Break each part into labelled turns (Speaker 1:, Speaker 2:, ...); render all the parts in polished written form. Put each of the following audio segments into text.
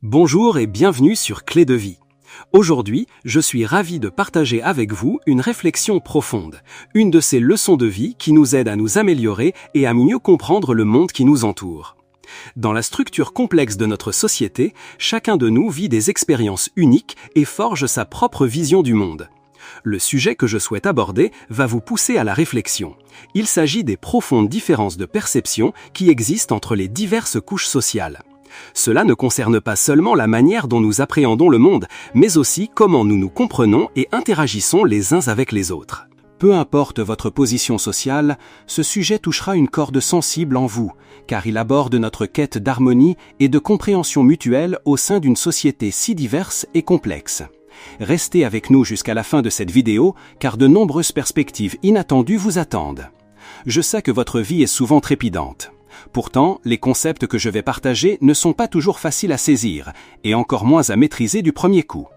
Speaker 1: Bonjour et bienvenue sur Clé de vie. Aujourd'hui, je suis ravi de partager avec vous une réflexion profonde, une de ces leçons de vie qui nous aident à nous améliorer et à mieux comprendre le monde qui nous entoure. Dans la structure complexe de notre société, chacun de nous vit des expériences uniques et forge sa propre vision du monde. Le sujet que je souhaite aborder va vous pousser à la réflexion. Il s'agit des profondes différences de perception qui existent entre les diverses couches sociales. Cela ne concerne pas seulement la manière dont nous appréhendons le monde, mais aussi comment nous nous comprenons et interagissons les uns avec les autres. Peu importe votre position sociale, ce sujet touchera une corde sensible en vous, car il aborde notre quête d'harmonie et de compréhension mutuelle au sein d'une société si diverse et complexe. Restez avec nous jusqu'à la fin de cette vidéo, car de nombreuses perspectives inattendues vous attendent. Je sais que votre vie est souvent trépidante. Pourtant, les concepts que je vais partager ne sont pas toujours faciles à saisir, et encore moins à maîtriser du premier coup.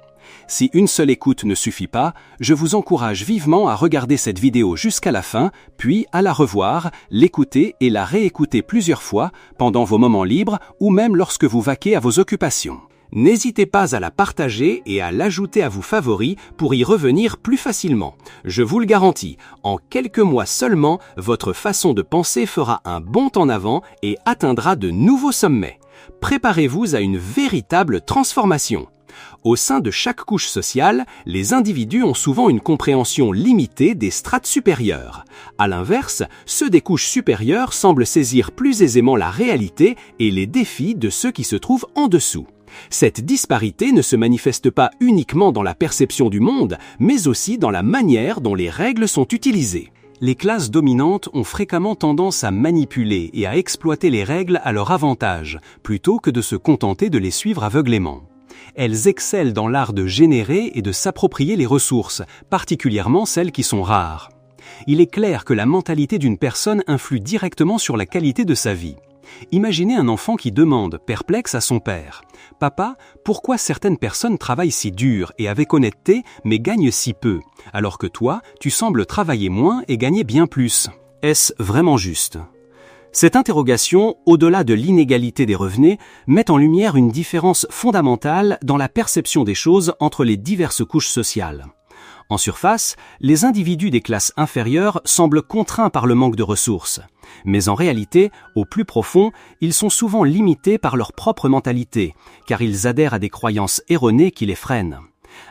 Speaker 1: Si une seule écoute ne suffit pas, je vous encourage vivement à regarder cette vidéo jusqu'à la fin, puis à la revoir, l'écouter et la réécouter plusieurs fois pendant vos moments libres ou même lorsque vous vaquez à vos occupations. N'hésitez pas à la partager et à l'ajouter à vos favoris pour y revenir plus facilement. Je vous le garantis, en quelques mois seulement, votre façon de penser fera un bond en avant et atteindra de nouveaux sommets. Préparez-vous à une véritable transformation. Au sein de chaque couche sociale, les individus ont souvent une compréhension limitée des strates supérieures. À l'inverse, ceux des couches supérieures semblent saisir plus aisément la réalité et les défis de ceux qui se trouvent en dessous. Cette disparité ne se manifeste pas uniquement dans la perception du monde, mais aussi dans la manière dont les règles sont utilisées. Les classes dominantes ont fréquemment tendance à manipuler et à exploiter les règles à leur avantage, plutôt que de se contenter de les suivre aveuglément. Elles excellent dans l'art de générer et de s'approprier les ressources, particulièrement celles qui sont rares. Il est clair que la mentalité d'une personne influe directement sur la qualité de sa vie. Imaginez un enfant qui demande, perplexe, à son père « Papa, pourquoi certaines personnes travaillent si dur et avec honnêteté, mais gagnent si peu, alors que toi, tu sembles travailler moins et gagner bien plus ? Est-ce vraiment juste ?» Cette interrogation, au-delà de l'inégalité des revenus, met en lumière une différence fondamentale dans la perception des choses entre les diverses couches sociales. En surface, les individus des classes inférieures semblent contraints par le manque de ressources. Mais en réalité, au plus profond, ils sont souvent limités par leur propre mentalité, car ils adhèrent à des croyances erronées qui les freinent.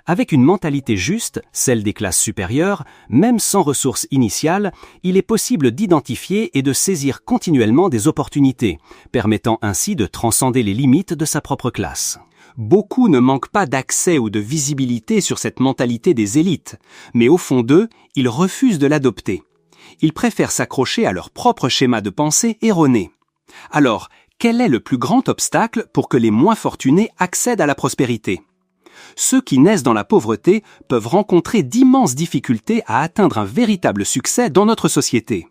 Speaker 1: Avec une mentalité juste, celle des classes supérieures, même sans ressources initiales, il est possible d'identifier et de saisir continuellement des opportunités, permettant ainsi de transcender les limites de sa propre classe. Beaucoup ne manquent pas d'accès ou de visibilité sur cette mentalité des élites, mais au fond d'eux, ils refusent de l'adopter. Ils préfèrent s'accrocher à leur propre schéma de pensée erroné. Alors, quel est le plus grand obstacle pour que les moins fortunés accèdent à la prospérité ? Ceux qui naissent dans la pauvreté peuvent rencontrer d'immenses difficultés à atteindre un véritable succès dans notre société.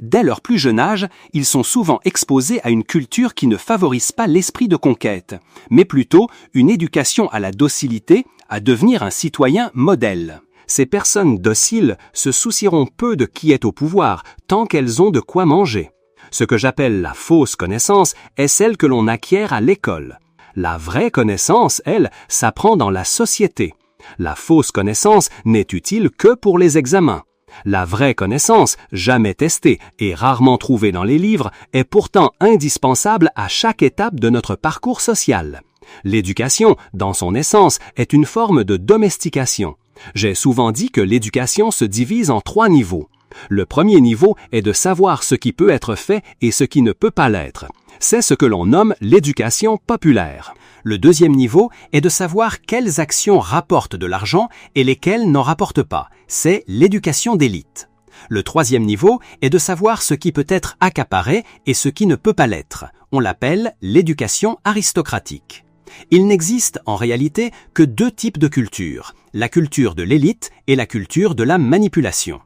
Speaker 1: Dès leur plus jeune âge, ils sont souvent exposés à une culture qui ne favorise pas l'esprit de conquête, mais plutôt une éducation à la docilité, à devenir un citoyen modèle. Ces personnes dociles se soucieront peu de qui est au pouvoir, tant qu'elles ont de quoi manger. Ce que j'appelle la fausse connaissance est celle que l'on acquiert à l'école. La vraie connaissance, elle, s'apprend dans la société. La fausse connaissance n'est utile que pour les examens. La vraie connaissance, jamais testée et rarement trouvée dans les livres, est pourtant indispensable à chaque étape de notre parcours social. L'éducation, dans son essence, est une forme de domestication. J'ai souvent dit que l'éducation se divise en 3 niveaux. Le premier niveau est de savoir ce qui peut être fait et ce qui ne peut pas l'être. C'est ce que l'on nomme l'éducation populaire. Le deuxième niveau est de savoir quelles actions rapportent de l'argent et lesquelles n'en rapportent pas. C'est l'éducation d'élite. Le troisième niveau est de savoir ce qui peut être accaparé et ce qui ne peut pas l'être. On l'appelle l'éducation aristocratique. Il n'existe en réalité que 2 types de culture, la culture de l'élite et la culture de la manipulation.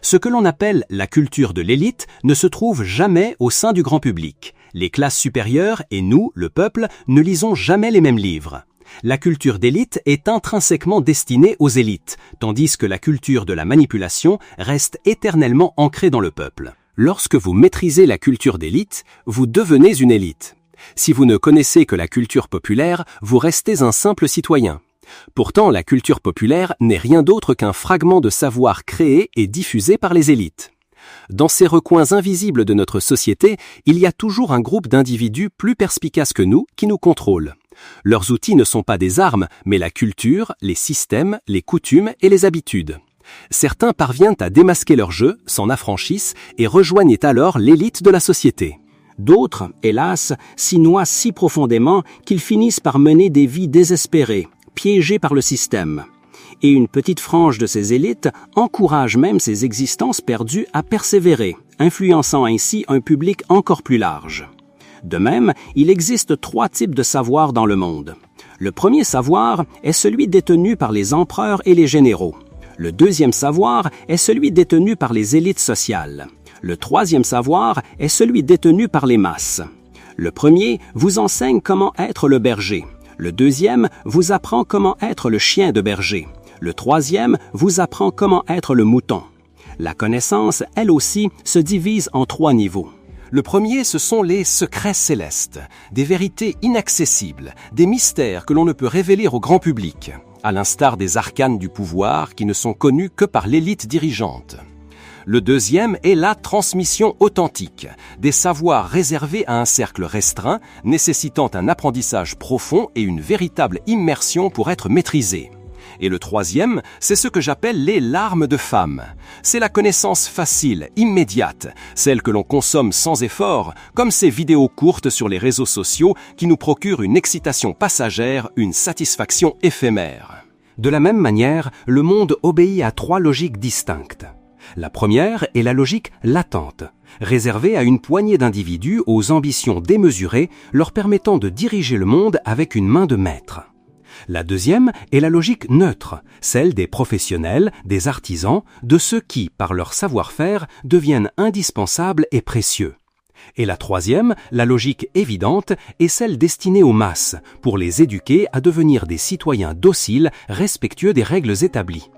Speaker 1: Ce que l'on appelle la culture de l'élite ne se trouve jamais au sein du grand public. Les classes supérieures et nous, le peuple, ne lisons jamais les mêmes livres. La culture d'élite est intrinsèquement destinée aux élites, tandis que la culture de la manipulation reste éternellement ancrée dans le peuple. Lorsque vous maîtrisez la culture d'élite, vous devenez une élite. Si vous ne connaissez que la culture populaire, vous restez un simple citoyen. Pourtant, la culture populaire n'est rien d'autre qu'un fragment de savoir créé et diffusé par les élites. Dans ces recoins invisibles de notre société, il y a toujours un groupe d'individus plus perspicaces que nous qui nous contrôlent. Leurs outils ne sont pas des armes, mais la culture, les systèmes, les coutumes et les habitudes. Certains parviennent à démasquer leur jeu, s'en affranchissent et rejoignent alors l'élite de la société.
Speaker 2: D'autres, hélas, s'y noient si profondément qu'ils finissent par mener des vies désespérées, piégées par le système. Et une petite frange de ces élites encourage même ces existences perdues à persévérer, influençant ainsi un public encore plus large. De même, il existe 3 types de savoirs dans le monde. Le premier savoir est celui détenu par les empereurs et les généraux. Le deuxième savoir est celui détenu par les élites sociales. Le troisième savoir est celui détenu par les masses. Le premier vous enseigne comment être le berger. Le deuxième vous apprend comment être le chien de berger. Le troisième vous apprend comment être le mouton. La connaissance, elle aussi, se divise en 3 niveaux.
Speaker 1: Le premier, ce sont les secrets célestes, des vérités inaccessibles, des mystères que l'on ne peut révéler au grand public, à l'instar des arcanes du pouvoir qui ne sont connus que par l'élite dirigeante. Le deuxième est la transmission authentique, des savoirs réservés à un cercle restreint, nécessitant un apprentissage profond et une véritable immersion pour être maîtrisés. Et le troisième, c'est ce que j'appelle les larmes de femme. C'est la connaissance facile, immédiate, celle que l'on consomme sans effort, comme ces vidéos courtes sur les réseaux sociaux qui nous procurent une excitation passagère, une satisfaction éphémère. De la même manière, le monde obéit à 3 logiques distinctes. La première est la logique latente, réservée à une poignée d'individus aux ambitions démesurées, leur permettant de diriger le monde avec une main de maître. La deuxième est la logique neutre, celle des professionnels, des artisans, de ceux qui, par leur savoir-faire, deviennent indispensables et précieux. Et la troisième, la logique évidente, est celle destinée aux masses, pour les éduquer à devenir des citoyens dociles, respectueux des règles établies.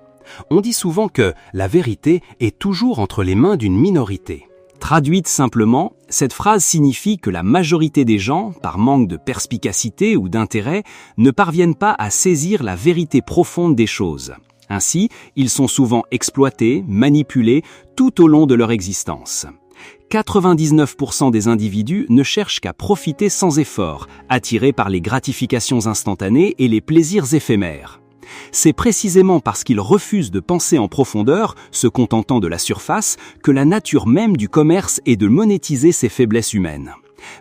Speaker 1: On dit souvent que la vérité est toujours entre les mains d'une minorité.
Speaker 2: Traduite simplement, cette phrase signifie que la majorité des gens, par manque de perspicacité ou d'intérêt, ne parviennent pas à saisir la vérité profonde des choses. Ainsi, ils sont souvent exploités, manipulés tout au long de leur existence. 99% des individus ne cherchent qu'à profiter sans effort, attirés par les gratifications instantanées et les plaisirs éphémères. C'est précisément parce qu'ils refusent de penser en profondeur, se contentant de la surface, que la nature même du commerce est de monétiser ces faiblesses humaines.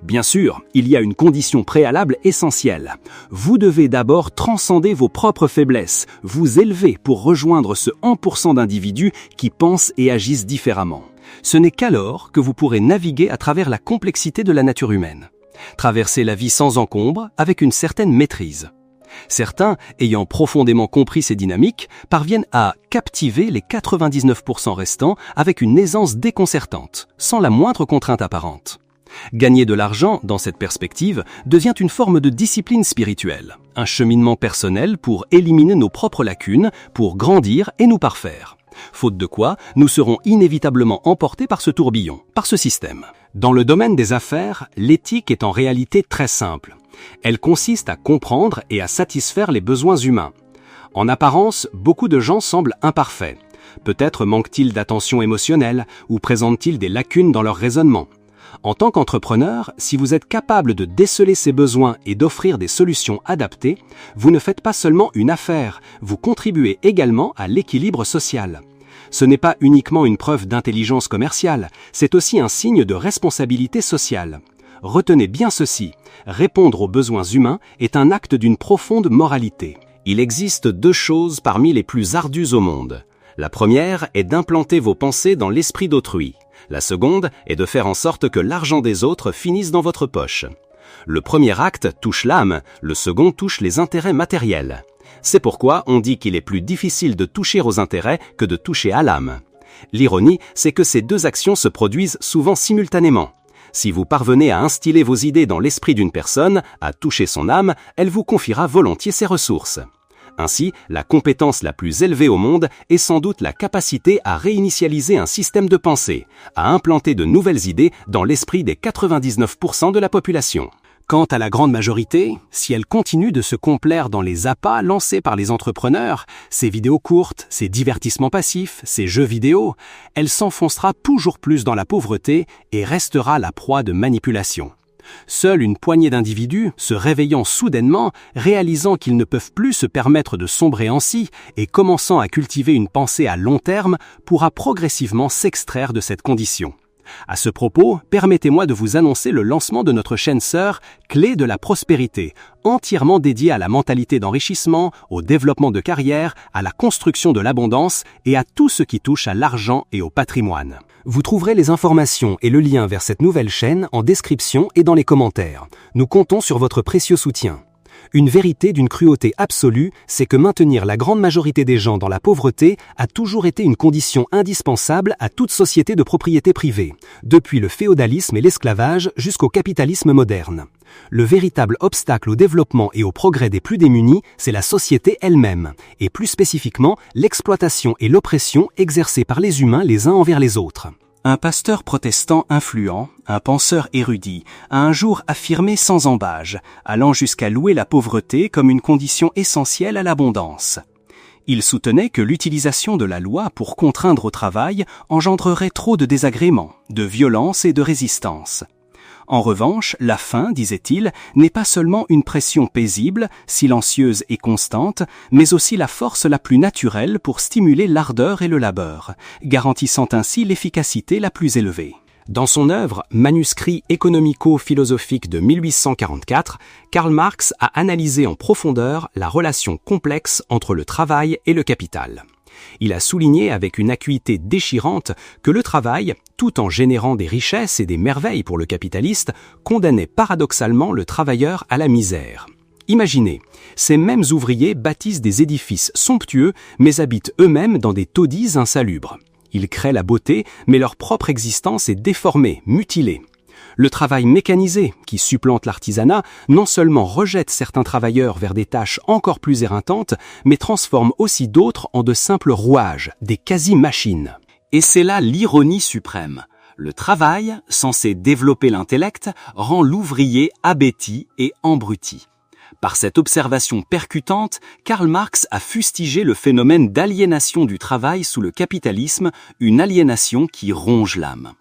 Speaker 2: Bien sûr, il y a une condition préalable essentielle. Vous devez d'abord transcender vos propres faiblesses, vous élever pour rejoindre ce 1% d'individus qui pensent et agissent différemment. Ce n'est qu'alors que vous pourrez naviguer à travers la complexité de la nature humaine. Traverser la vie sans encombre, avec une certaine maîtrise. Certains, ayant profondément compris ces dynamiques, parviennent à captiver les 99% restants avec une aisance déconcertante, sans la moindre contrainte apparente. Gagner de l'argent, dans cette perspective, devient une forme de discipline spirituelle, un cheminement personnel pour éliminer nos propres lacunes, pour grandir et nous parfaire. Faute de quoi, nous serons inévitablement emportés par ce tourbillon, par ce système. Dans le domaine des affaires, l'éthique est en réalité très simple. Elle consiste à comprendre et à satisfaire les besoins humains. En apparence, beaucoup de gens semblent imparfaits. Peut-être manquent-ils d'attention émotionnelle ou présentent-ils des lacunes dans leur raisonnement. En tant qu'entrepreneur, si vous êtes capable de déceler ces besoins et d'offrir des solutions adaptées, vous ne faites pas seulement une affaire, vous contribuez également à l'équilibre social. Ce n'est pas uniquement une preuve d'intelligence commerciale, c'est aussi un signe de responsabilité sociale. Retenez bien ceci, répondre aux besoins humains est un acte d'une profonde moralité. Il existe 2 choses parmi les plus ardues au monde. La première est d'implanter vos pensées dans l'esprit d'autrui. La seconde est de faire en sorte que l'argent des autres finisse dans votre poche. Le premier acte touche l'âme, le second touche les intérêts matériels. C'est pourquoi on dit qu'il est plus difficile de toucher aux intérêts que de toucher à l'âme. L'ironie, c'est que ces 2 actions se produisent souvent simultanément. Si vous parvenez à instiller vos idées dans l'esprit d'une personne, à toucher son âme, elle vous confiera volontiers ses ressources. Ainsi, la compétence la plus élevée au monde est sans doute la capacité à réinitialiser un système de pensée, à implanter de nouvelles idées dans l'esprit des 99% de la population.
Speaker 1: Quant à la grande majorité, si elle continue de se complaire dans les appâts lancés par les entrepreneurs, ces vidéos courtes, ces divertissements passifs, ces jeux vidéo, elle s'enfoncera toujours plus dans la pauvreté et restera la proie de manipulations. Seule une poignée d'individus, se réveillant soudainement, réalisant qu'ils ne peuvent plus se permettre de sombrer ainsi et commençant à cultiver une pensée à long terme, pourra progressivement s'extraire de cette condition. À ce propos, permettez-moi de vous annoncer le lancement de notre chaîne sœur Clés de la prospérité, entièrement dédiée à la mentalité d'enrichissement, au développement de carrière, à la construction de l'abondance et à tout ce qui touche à l'argent et au patrimoine. Vous trouverez les informations et le lien vers cette nouvelle chaîne en description et dans les commentaires. Nous comptons sur votre précieux soutien. Une vérité d'une cruauté absolue, c'est que maintenir la grande majorité des gens dans la pauvreté a toujours été une condition indispensable à toute société de propriété privée, depuis le féodalisme et l'esclavage jusqu'au capitalisme moderne. Le véritable obstacle au développement et au progrès des plus démunis, c'est la société elle-même, et plus spécifiquement l'exploitation et l'oppression exercées par les humains les uns envers les autres.
Speaker 2: Un pasteur protestant influent, un penseur érudit, a un jour affirmé sans ambages, allant jusqu'à louer la pauvreté comme une condition essentielle à l'abondance. Il soutenait que l'utilisation de la loi pour contraindre au travail engendrerait trop de désagréments, de violence et de résistance. En revanche, la faim, disait-il, n'est pas seulement une pression paisible, silencieuse et constante, mais aussi la force la plus naturelle pour stimuler l'ardeur et le labeur, garantissant ainsi l'efficacité la plus élevée.
Speaker 1: Dans son œuvre « Manuscrit économico-philosophique de 1844 », Karl Marx a analysé en profondeur la relation complexe entre le travail et le capital. Il a souligné avec une acuité déchirante que le travail, tout en générant des richesses et des merveilles pour le capitaliste, condamnait paradoxalement le travailleur à la misère. Imaginez, ces mêmes ouvriers bâtissent des édifices somptueux mais habitent eux-mêmes dans des taudis insalubres. Ils créent la beauté, mais leur propre existence est déformée, mutilée. Le travail mécanisé, qui supplante l'artisanat, non seulement rejette certains travailleurs vers des tâches encore plus éreintantes, mais transforme aussi d'autres en de simples rouages, des quasi-machines.
Speaker 2: Et c'est là l'ironie suprême. Le travail, censé développer l'intellect, rend l'ouvrier abéti et embruti. Par cette observation percutante, Karl Marx a fustigé le phénomène d'aliénation du travail sous le capitalisme, une aliénation qui ronge l'âme.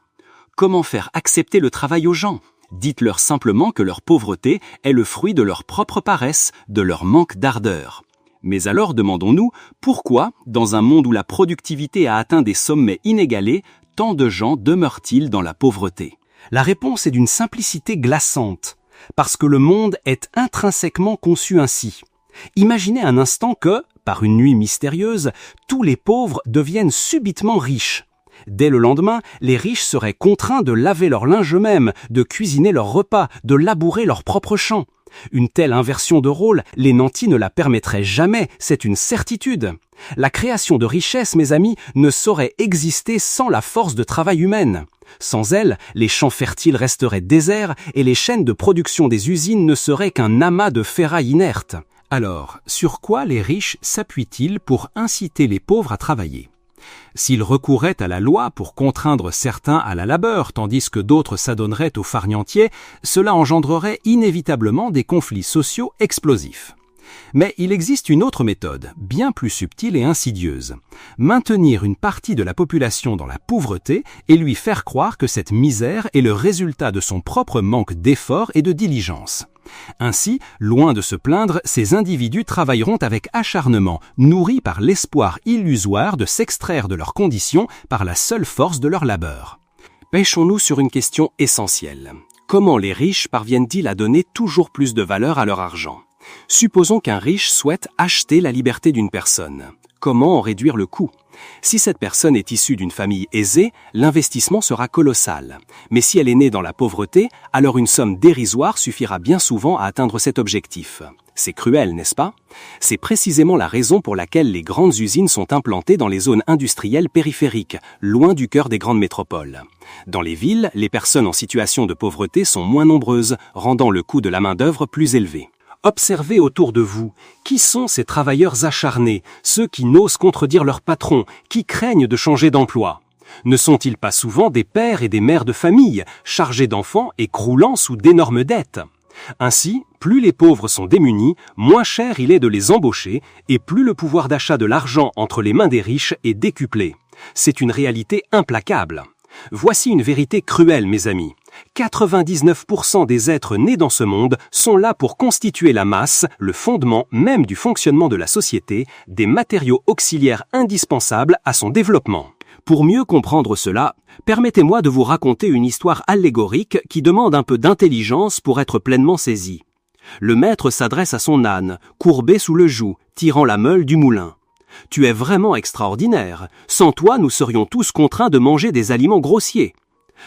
Speaker 2: Comment faire accepter le travail aux gens? Dites-leur simplement que leur pauvreté est le fruit de leur propre paresse, de leur manque d'ardeur. Mais alors demandons-nous, pourquoi, dans un monde où la productivité a atteint des sommets inégalés, tant de gens demeurent-ils dans la pauvreté?
Speaker 1: La réponse est d'une simplicité glaçante, parce que le monde est intrinsèquement conçu ainsi. Imaginez un instant que, par une nuit mystérieuse, tous les pauvres deviennent subitement riches. Dès le lendemain, les riches seraient contraints de laver leur linge eux-mêmes, de cuisiner leurs repas, de labourer leurs propres champs. Une telle inversion de rôle, les nantis ne la permettraient jamais, c'est une certitude. La création de richesses, mes amis, ne saurait exister sans la force de travail humaine. Sans elle, les champs fertiles resteraient déserts et les chaînes de production des usines ne seraient qu'un amas de ferraille inerte. Alors, sur quoi les riches s'appuient-ils pour inciter les pauvres à travailler ? S'ils recouraient à la loi pour contraindre certains à la labeur, tandis que d'autres s'adonneraient au farnientier, cela engendrerait inévitablement des conflits sociaux explosifs. Mais il existe une autre méthode, bien plus subtile et insidieuse. Maintenir une partie de la population dans la pauvreté et lui faire croire que cette misère est le résultat de son propre manque d'effort et de diligence. Ainsi, loin de se plaindre, ces individus travailleront avec acharnement, nourris par l'espoir illusoire de s'extraire de leurs conditions par la seule force de leur labeur.
Speaker 2: Pêchons-nous sur une question essentielle. Comment les riches parviennent-ils à donner toujours plus de valeur à leur argent? Supposons qu'un riche souhaite acheter la liberté d'une personne. Comment en réduire le coût? Si cette personne est issue d'une famille aisée, l'investissement sera colossal. Mais si elle est née dans la pauvreté, alors une somme dérisoire suffira bien souvent à atteindre cet objectif. C'est cruel, n'est-ce pas? C'est précisément la raison pour laquelle les grandes usines sont implantées dans les zones industrielles périphériques, loin du cœur des grandes métropoles. Dans les villes, les personnes en situation de pauvreté sont moins nombreuses, rendant le coût de la main-d'œuvre plus élevé.
Speaker 1: Observez autour de vous, qui sont ces travailleurs acharnés, ceux qui n'osent contredire leur patron, qui craignent de changer d'emploi? Ne sont-ils pas souvent des pères et des mères de famille, chargés d'enfants et croulant sous d'énormes dettes? Ainsi, plus les pauvres sont démunis, moins cher il est de les embaucher, et plus le pouvoir d'achat de l'argent entre les mains des riches est décuplé. C'est une réalité implacable. Voici une vérité cruelle, mes amis. 99% des êtres nés dans ce monde sont là pour constituer la masse, le fondement même du fonctionnement de la société, des matériaux auxiliaires indispensables à son développement. Pour mieux comprendre cela, permettez-moi de vous raconter une histoire allégorique qui demande un peu d'intelligence pour être pleinement saisie. Le maître s'adresse à son âne, courbé sous le joug, tirant la meule du moulin. « Tu es vraiment extraordinaire. Sans toi, nous serions tous contraints de manger des aliments grossiers. »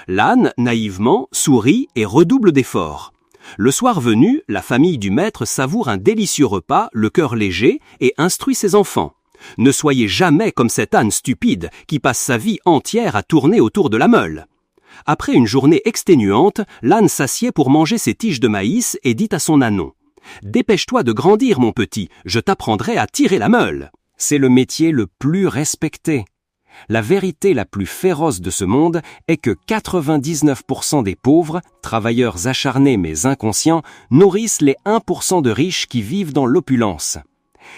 Speaker 1: L'âne, naïvement, sourit et redouble d'efforts. Le soir venu, la famille du maître savoure un délicieux repas, le cœur léger, et instruit ses enfants. Ne soyez jamais comme cet âne stupide qui passe sa vie entière à tourner autour de la meule. Après une journée exténuante, l'âne s'assied pour manger ses tiges de maïs et dit à son ânon « Dépêche-toi de grandir, mon petit, je t'apprendrai à tirer la meule. » C'est le métier le plus respecté. La vérité la plus féroce de ce monde est que 99% des pauvres, travailleurs acharnés mais inconscients, nourrissent les 1% de riches qui vivent dans l'opulence.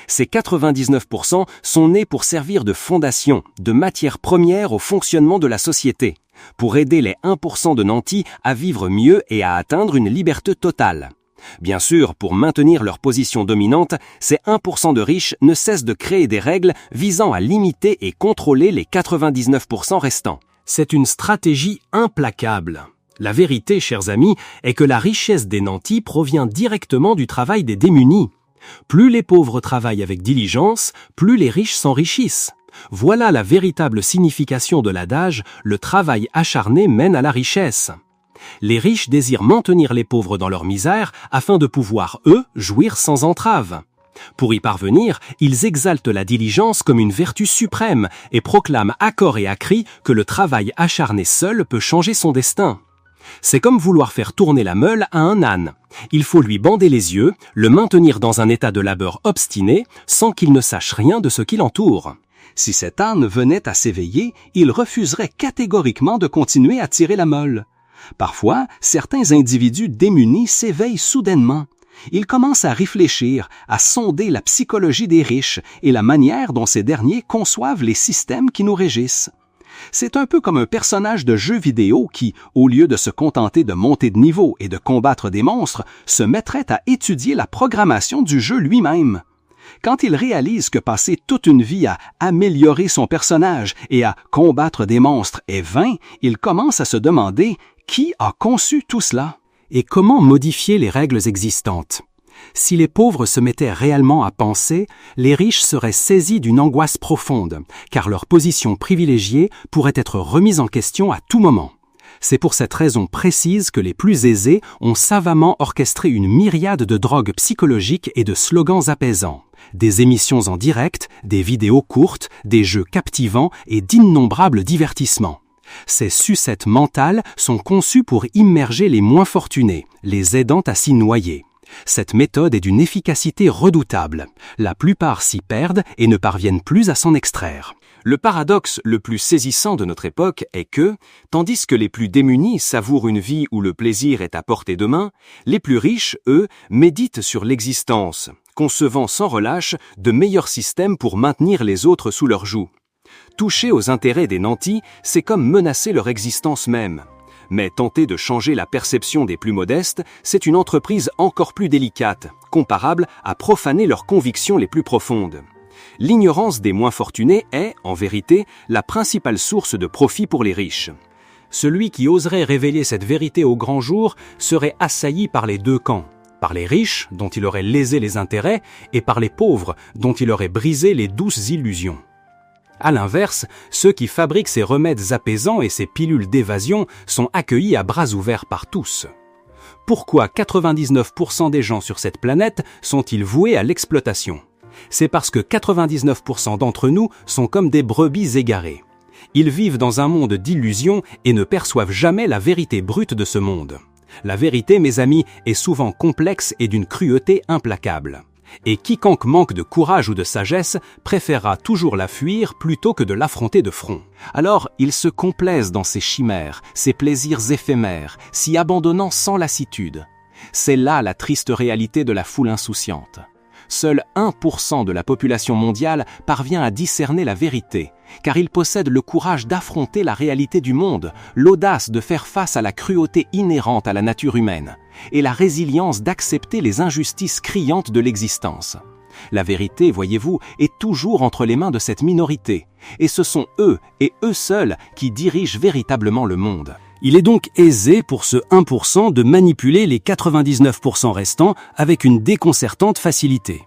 Speaker 1: Ces 99% sont nés pour servir de fondation, de matière première au fonctionnement de la société, pour aider les 1% de nantis à vivre mieux et à atteindre une liberté totale. Bien sûr, pour maintenir leur position dominante, ces 1% de riches ne cessent de créer des règles visant à limiter et contrôler les 99% restants. C'est une stratégie implacable. La vérité, chers amis, est que la richesse des nantis provient directement du travail des démunis. Plus les pauvres travaillent avec diligence, plus les riches s'enrichissent. Voilà la véritable signification de l'adage « le travail acharné mène à la richesse ». Les riches désirent maintenir les pauvres dans leur misère afin de pouvoir, eux, jouir sans entrave. Pour y parvenir, ils exaltent la diligence comme une vertu suprême et proclament à corps et à cri que le travail acharné seul peut changer son destin. C'est comme vouloir faire tourner la meule à un âne. Il faut lui bander les yeux, le maintenir dans un état de labeur obstiné, sans qu'il ne sache rien de ce qui l'entoure.
Speaker 3: Si cet âne venait à s'éveiller, il refuserait catégoriquement de continuer à tirer la meule. Parfois, certains individus démunis s'éveillent soudainement. Ils commencent à réfléchir, à sonder la psychologie des riches et la manière dont ces derniers conçoivent les systèmes qui nous régissent. C'est un peu comme un personnage de jeu vidéo qui, au lieu de se contenter de monter de niveau et de combattre des monstres, se mettrait à étudier la programmation du jeu lui-même. Quand il réalise que passer toute une vie à améliorer son personnage et à combattre des monstres est vain, il commence à se demander qui a conçu tout cela.
Speaker 1: Et comment modifier les règles existantes? Si les pauvres se mettaient réellement à penser, les riches seraient saisis d'une angoisse profonde, car leur position privilégiée pourrait être remise en question à tout moment. C'est pour cette raison précise que les plus aisés ont savamment orchestré une myriade de drogues psychologiques et de slogans apaisants. Des émissions en direct, des vidéos courtes, des jeux captivants et d'innombrables divertissements. Ces sucettes mentales sont conçues pour immerger les moins fortunés, les aidant à s'y noyer. Cette méthode est d'une efficacité redoutable. La plupart s'y perdent et ne parviennent plus à s'en extraire. Le paradoxe le plus saisissant de notre époque est que, tandis que les plus démunis savourent une vie où le plaisir est à portée de main, les plus riches, eux, méditent sur l'existence, concevant sans relâche de meilleurs systèmes pour maintenir les autres sous leur joug. Toucher aux intérêts des nantis, c'est comme menacer leur existence même. Mais tenter de changer la perception des plus modestes, c'est une entreprise encore plus délicate, comparable à profaner leurs convictions les plus profondes. L'ignorance des moins fortunés est, en vérité, la principale source de profit pour les riches. Celui qui oserait révéler cette vérité au grand jour serait assailli par les deux camps, par les riches, dont il aurait lésé les intérêts, et par les pauvres, dont il aurait brisé les douces illusions. À l'inverse, ceux qui fabriquent ces remèdes apaisants et ces pilules d'évasion sont accueillis à bras ouverts par tous. Pourquoi 99% des gens sur cette planète sont-ils voués à l'exploitation? C'est parce que 99% d'entre nous sont comme des brebis égarées. Ils vivent dans un monde d'illusions et ne perçoivent jamais la vérité brute de ce monde. La vérité, mes amis, est souvent complexe et d'une cruauté implacable. Et quiconque manque de courage ou de sagesse préférera toujours la fuir plutôt que de l'affronter de front. Alors, ils se complaisent dans ces chimères, ces plaisirs éphémères, s'y abandonnant sans lassitude.
Speaker 2: C'est là la triste réalité de la foule insouciante. Seul 1% de la population mondiale parvient à discerner la vérité, car il possède le courage d'affronter la réalité du monde, l'audace de faire face à la cruauté inhérente à la nature humaine, et la résilience d'accepter les injustices criantes de l'existence. La vérité, voyez-vous, est toujours entre les mains de cette minorité, et ce sont eux, et eux seuls, qui dirigent véritablement le monde.
Speaker 1: Il est donc aisé pour ce 1% de manipuler les 99% restants avec une déconcertante facilité.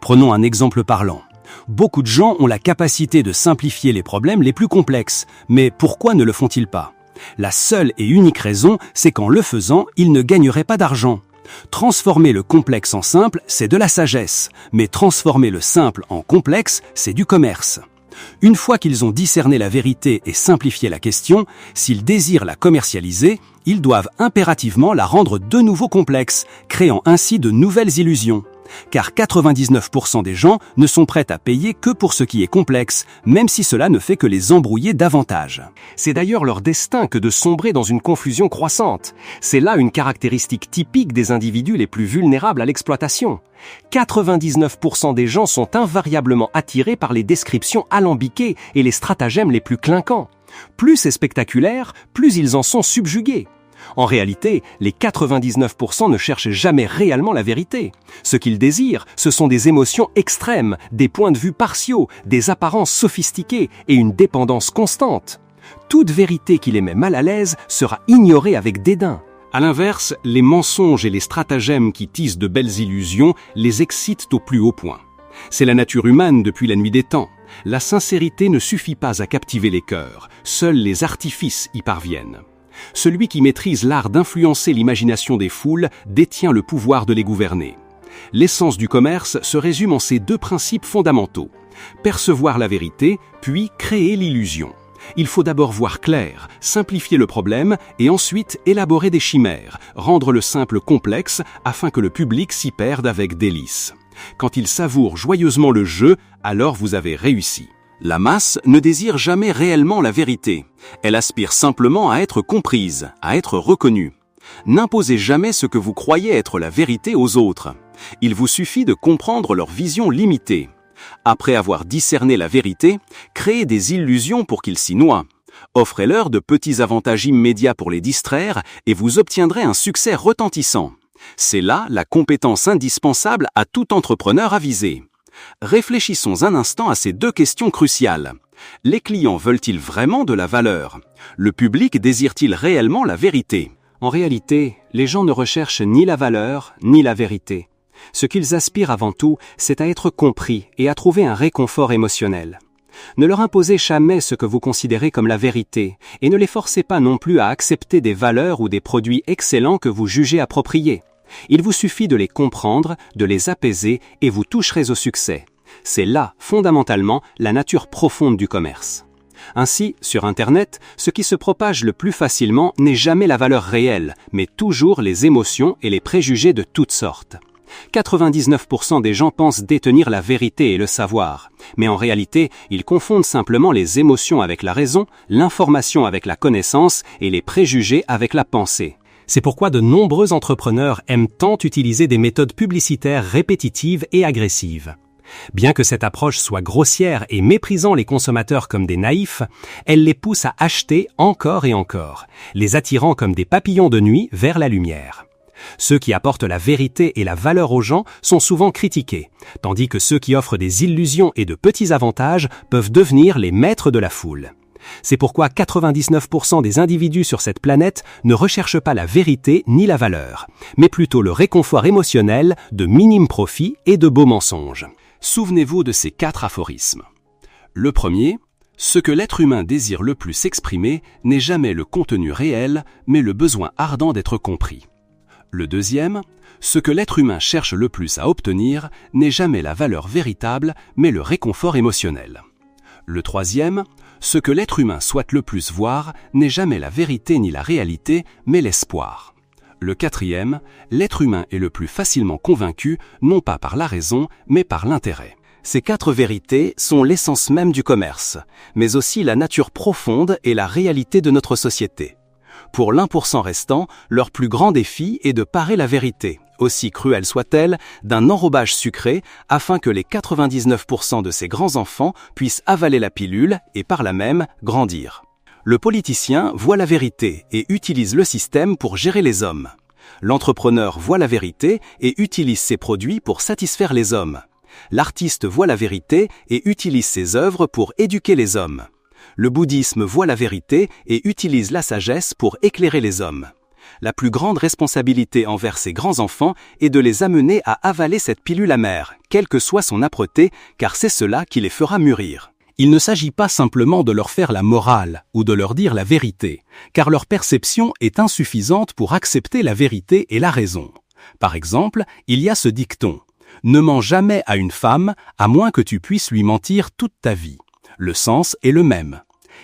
Speaker 1: Prenons un exemple parlant. Beaucoup de gens ont la capacité de simplifier les problèmes les plus complexes, mais pourquoi ne le font-ils pas? La seule et unique raison, c'est qu'en le faisant, ils ne gagneraient pas d'argent. Transformer le complexe en simple, c'est de la sagesse, mais transformer le simple en complexe, c'est du commerce. Une fois qu'ils ont discerné la vérité et simplifié la question, s'ils désirent la commercialiser, ils doivent impérativement la rendre de nouveau complexe, créant ainsi de nouvelles illusions. Car 99% des gens ne sont prêts à payer que pour ce qui est complexe, même si cela ne fait que les embrouiller davantage.
Speaker 2: C'est d'ailleurs leur destin que de sombrer dans une confusion croissante. C'est là une caractéristique typique des individus les plus vulnérables à l'exploitation. 99% des gens sont invariablement attirés par les descriptions alambiquées et les stratagèmes les plus clinquants. Plus c'est spectaculaire, plus ils en sont subjugués. En réalité, les 99% ne cherchent jamais réellement la vérité. Ce qu'ils désirent, ce sont des émotions extrêmes, des points de vue partiaux, des apparences sophistiquées et une dépendance constante. Toute vérité qui les met mal à l'aise sera ignorée avec dédain.
Speaker 1: À l'inverse, les mensonges et les stratagèmes qui tissent de belles illusions les excitent au plus haut point. C'est la nature humaine depuis la nuit des temps. La sincérité ne suffit pas à captiver les cœurs, seuls les artifices y parviennent. Celui qui maîtrise l'art d'influencer l'imagination des foules détient le pouvoir de les gouverner. L'essence du commerce se résume en ces deux principes fondamentaux. Percevoir la vérité, puis créer l'illusion. Il faut d'abord voir clair, simplifier le problème et ensuite élaborer des chimères, rendre le simple complexe afin que le public s'y perde avec délice. Quand il savoure joyeusement le jeu, alors vous avez réussi. La masse ne désire jamais réellement la vérité. Elle aspire simplement à être comprise, à être reconnue. N'imposez jamais ce que vous croyez être la vérité aux autres. Il vous suffit de comprendre leur vision limitée. Après avoir discerné la vérité, créez des illusions pour qu'ils s'y noient. Offrez-leur de petits avantages immédiats pour les distraire et vous obtiendrez un succès retentissant. C'est là la compétence indispensable à tout entrepreneur avisé. Réfléchissons un instant à ces deux questions cruciales. Les clients veulent-ils vraiment de la valeur? Le public désire-t-il réellement la vérité?
Speaker 2: En réalité, les gens ne recherchent ni la valeur, ni la vérité. Ce qu'ils aspirent avant tout, c'est à être compris et à trouver un réconfort émotionnel. Ne leur imposez jamais ce que vous considérez comme la vérité, et ne les forcez pas non plus à accepter des valeurs ou des produits excellents que vous jugez appropriés. Il vous suffit de les comprendre, de les apaiser, et vous toucherez au succès. C'est là, fondamentalement, la nature profonde du commerce. Ainsi, sur Internet, ce qui se propage le plus facilement n'est jamais la valeur réelle, mais toujours les émotions et les préjugés de toutes sortes. 99% des gens pensent détenir la vérité et le savoir, mais en réalité, ils confondent simplement les émotions avec la raison, l'information avec la connaissance et les préjugés avec la pensée.
Speaker 1: C'est pourquoi de nombreux entrepreneurs aiment tant utiliser des méthodes publicitaires répétitives et agressives. Bien que cette approche soit grossière et méprisant les consommateurs comme des naïfs, elle les pousse à acheter encore et encore, les attirant comme des papillons de nuit vers la lumière. Ceux qui apportent la vérité et la valeur aux gens sont souvent critiqués, tandis que ceux qui offrent des illusions et de petits avantages peuvent devenir les maîtres de la foule. C'est pourquoi 99% des individus sur cette planète ne recherchent pas la vérité ni la valeur, mais plutôt le réconfort émotionnel de minimes profits et de beaux mensonges. Souvenez-vous de ces 4 aphorismes. Le premier, ce que l'être humain désire le plus exprimer n'est jamais le contenu réel, mais le besoin ardent d'être compris. Le deuxième, ce que l'être humain cherche le plus à obtenir n'est jamais la valeur véritable, mais le réconfort émotionnel. Le troisième, ce que l'être humain souhaite le plus voir n'est jamais la vérité ni la réalité, mais l'espoir. Le quatrième, l'être humain est le plus facilement convaincu, non pas par la raison, mais par l'intérêt. Ces 4 vérités sont l'essence même du commerce, mais aussi la nature profonde et la réalité de notre société. Pour l'1% restant, leur plus grand défi est de parer la vérité, aussi cruelle soit-elle, d'un enrobage sucré afin que les 99% de ces grands enfants puissent avaler la pilule et par là même grandir. Le politicien voit la vérité et utilise le système pour gérer les hommes. L'entrepreneur voit la vérité et utilise ses produits pour satisfaire les hommes. L'artiste voit la vérité et utilise ses œuvres pour éduquer les hommes. Le bouddhisme voit la vérité et utilise la sagesse pour éclairer les hommes. La plus grande responsabilité envers ces grands enfants est de les amener à avaler cette pilule amère, quelle que soit son âpreté, car c'est cela qui les fera mûrir.
Speaker 3: Il ne s'agit pas simplement de leur faire la morale ou de leur dire la vérité, car leur perception est insuffisante pour accepter la vérité et la raison. Par exemple, il y a ce dicton « Ne mens jamais à une femme, à moins que tu puisses lui mentir toute ta vie ». Le sens est le même.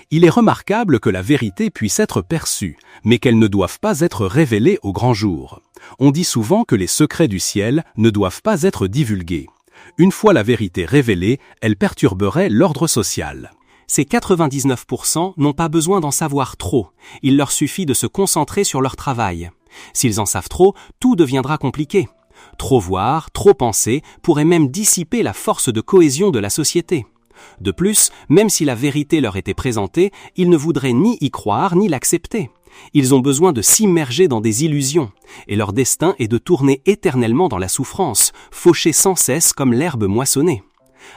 Speaker 3: Il est remarquable que la vérité puisse être perçue, mais qu'elle ne doive pas être révélée au grand jour. On dit souvent que les secrets du ciel ne doivent pas être divulgués. Une fois la vérité révélée, elle perturberait l'ordre social.
Speaker 2: Ces 99% n'ont pas besoin d'en savoir trop. Il leur suffit de se concentrer sur leur travail. S'ils en savent trop, tout deviendra compliqué. Trop voir, trop penser pourrait même dissiper la force de cohésion de la société. De plus, même si la vérité leur était présentée, ils ne voudraient ni y croire ni l'accepter. Ils ont besoin de s'immerger dans des illusions, et leur destin est de tourner éternellement dans la souffrance, fauchés sans cesse comme l'herbe moissonnée.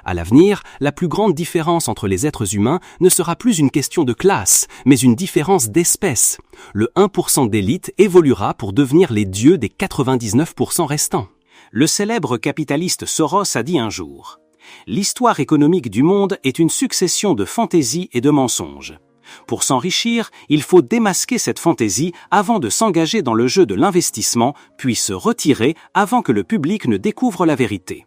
Speaker 2: À l'avenir, la plus grande différence entre les êtres humains ne sera plus une question de classe, mais une différence d'espèce. Le 1% d'élite évoluera pour devenir les dieux des 99% restants. Le célèbre capitaliste Soros a dit un jour « L'histoire économique du monde est une succession de fantaisies et de mensonges. Pour s'enrichir, il faut démasquer cette fantaisie avant de s'engager dans le jeu de l'investissement, puis se retirer avant que le public ne découvre la vérité.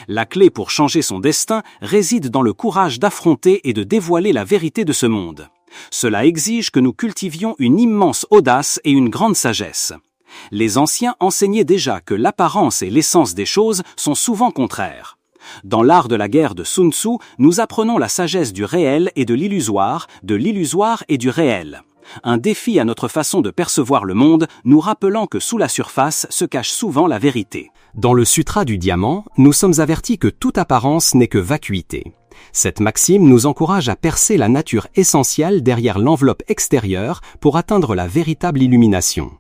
Speaker 2: La clé pour changer son destin réside dans le courage d'affronter et de dévoiler la vérité de ce monde. Cela exige que nous cultivions une immense audace et une grande sagesse. Les anciens enseignaient déjà que l'apparence et l'essence des choses sont souvent contraires. Dans l'art de la guerre de Sun Tzu, nous apprenons la sagesse du réel et de l'illusoire et du réel. Un défi à notre façon de percevoir le monde, nous rappelant que sous la surface se cache souvent la vérité.
Speaker 1: Dans le Sutra du Diamant, nous sommes avertis que toute apparence n'est que vacuité. Cette maxime nous encourage à percer la nature essentielle derrière l'enveloppe extérieure pour atteindre la véritable illumination.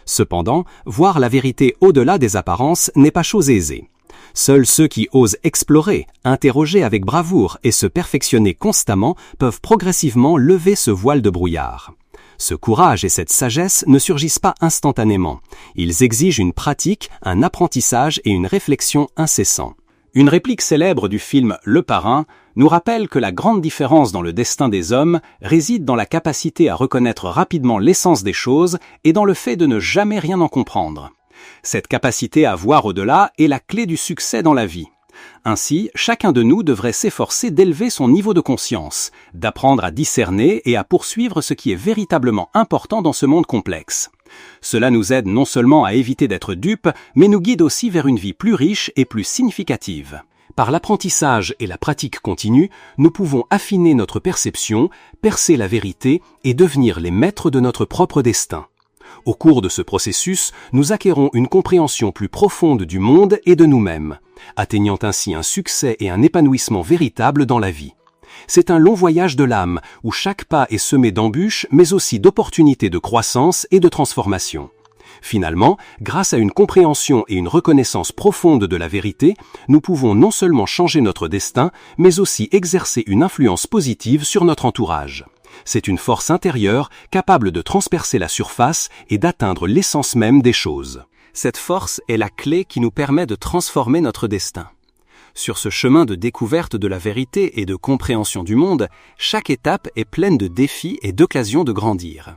Speaker 1: Cependant, voir la vérité au-delà des apparences n'est pas chose aisée. Seuls ceux qui osent explorer, interroger avec bravoure et se perfectionner constamment peuvent progressivement lever ce voile de brouillard. Ce courage et cette sagesse ne surgissent pas instantanément. Ils exigent une pratique, un apprentissage et une réflexion incessants. Une réplique célèbre du film Le Parrain nous rappelle que la grande différence dans le destin des hommes réside dans la capacité à reconnaître rapidement l'essence des choses et dans le fait de ne jamais rien en comprendre. Cette capacité à voir au-delà est la clé du succès dans la vie. Ainsi, chacun de nous devrait s'efforcer d'élever son niveau de conscience, d'apprendre à discerner et à poursuivre ce qui est véritablement important dans ce monde complexe. Cela nous aide non seulement à éviter d'être dupes, mais nous guide aussi vers une vie plus riche et plus significative. Par l'apprentissage et la pratique continue, nous pouvons affiner notre perception, percer la vérité et devenir les maîtres de notre propre destin. Au cours de ce processus, nous acquérons une compréhension plus profonde du monde et de nous-mêmes, atteignant ainsi un succès et un épanouissement véritable dans la vie. C'est un long voyage de l'âme, où chaque pas est semé d'embûches, mais aussi d'opportunités de croissance et de transformation. Finalement, grâce à une compréhension et une reconnaissance profonde de la vérité, nous pouvons non seulement changer notre destin, mais aussi exercer une influence positive sur notre entourage. C'est une force intérieure capable de transpercer la surface et d'atteindre l'essence même des choses. Cette force est la clé qui nous permet de transformer notre destin. Sur ce chemin de découverte de la vérité et de compréhension du monde, chaque étape est pleine de défis et d'occasions de grandir.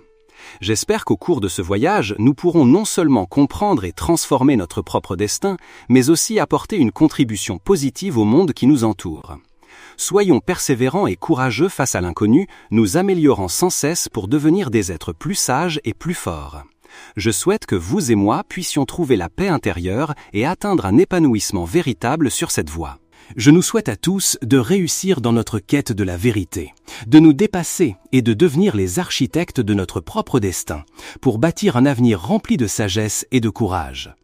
Speaker 1: J'espère qu'au cours de ce voyage, nous pourrons non seulement comprendre et transformer notre propre destin, mais aussi apporter une contribution positive au monde qui nous entoure. Soyons persévérants et courageux face à l'inconnu, nous améliorant sans cesse pour devenir des êtres plus sages et plus forts. Je souhaite que vous et moi puissions trouver la paix intérieure et atteindre un épanouissement véritable sur cette voie. Je nous souhaite à tous de réussir dans notre quête de la vérité, de nous dépasser et de devenir les architectes de notre propre destin, pour bâtir un avenir rempli de sagesse et de courage.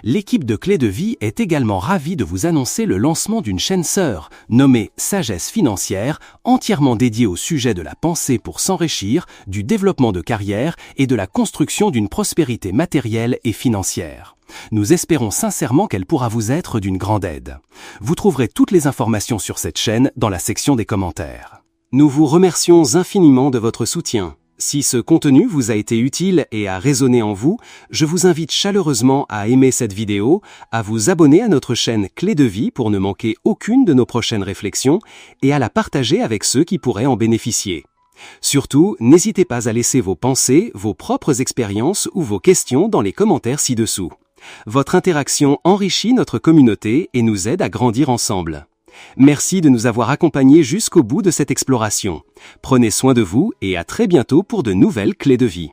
Speaker 1: L'équipe de Clé de Vie est également ravie de vous annoncer le lancement d'une chaîne sœur, nommée Sagesse Financière, entièrement dédiée au sujet de la pensée pour s'enrichir, du développement de carrière et de la construction d'une prospérité matérielle et financière. Nous espérons sincèrement qu'elle pourra vous être d'une grande aide. Vous trouverez toutes les informations sur cette chaîne dans la section des commentaires. Nous vous remercions infiniment de votre soutien. Si ce contenu vous a été utile et a résonné en vous, je vous invite chaleureusement à aimer cette vidéo, à vous abonner à notre chaîne Clé de Vie pour ne manquer aucune de nos prochaines réflexions et à la partager avec ceux qui pourraient en bénéficier. Surtout, n'hésitez pas à laisser vos pensées, vos propres expériences ou vos questions dans les commentaires ci-dessous. Votre interaction enrichit notre communauté et nous aide à grandir ensemble. Merci de nous avoir accompagnés jusqu'au bout de cette exploration. Prenez soin de vous et à très bientôt pour de nouvelles Clés de Vie.